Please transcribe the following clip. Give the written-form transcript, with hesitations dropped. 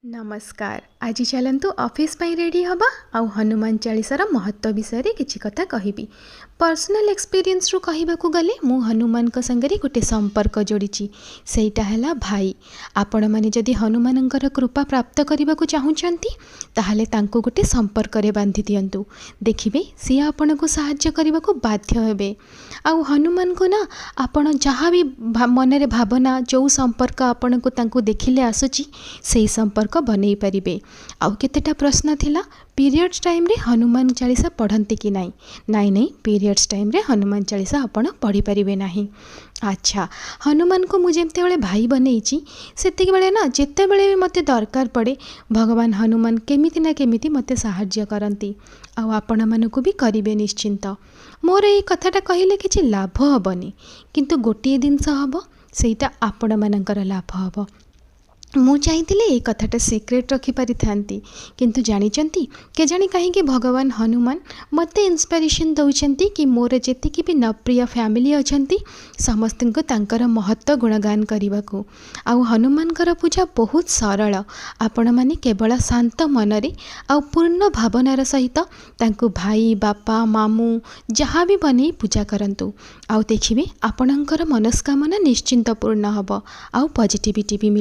नमस्कार। आज चलतु ऑफिस पाई रेडी हवा आउ हनुमान चालीसार महत्व विषय रे किछि कथा कहिबी। पर्सनल एक्सपीरियंस रु कहिबाकू गले मु हनुमान को संगरे गोटे संपर्क जोड़ीची, सेटा हैला भाई। आपण माने जदि हनुमानंकर कृपा प्राप्त करबाकू चाहुचंती ताहाले तांको गोटे संपर्क रे बांधी दियंतु, देखिबे सी आपण को सहाय्य करबाकू बाध्य हेबे। आउ हनुमान को ना आपण जहाँ भी मन रे भावना जो संपर्क आपण को तांको देखिले आसुची सेही संपर्क बनै पारिबे। आउ केतेटा प्रश्न थिला, पीरियड्स टाइम रे हनुमान चालीसा पढ़ंती कि नाई? नाई पीरियड्स टाइम रे हनुमान चालीसा आपण पढ़ी पारिबे नाही। अच्छा, हनुमान को मुझे जमते बेले भाई बनईची सेतिक बेले ना जेते बेले भी मते दरकार पड़े भगवान हनुमान केमिति ना केमिति मते सहाय्य करंती। आउ आपण मानको भी करिवे निश्चिंत। मोर ए कथाटा कहिले किछि लाभ हबनी, किंतु गोटिए जिनस हबो सेटा आपण मानकर लाभ हबो। मु चाहिए ये कथाटा सिक्रेट रखी पारि थांती, किंतु जानिचंती के जानी कहीं भगवान हनुमान मते इंस्पिरेशन दउचंती कि मोर जेतिकी भी नप्रिय फैमिली अछंती समस्त को तांकर महत्व गुणगान करने। आउ हनुमानकर पूजा बहुत सरल। आपण माने केवल शांत मनरे आउ पूर्ण भावनार सहित तांको भाई बापा मामू जहाँ भी बने पूजा करंतु। आउ देखिबे आपणकर मनस्कामना निश्चिंत पूर्ण हब आउ पॉजिटिविटी भी मिल।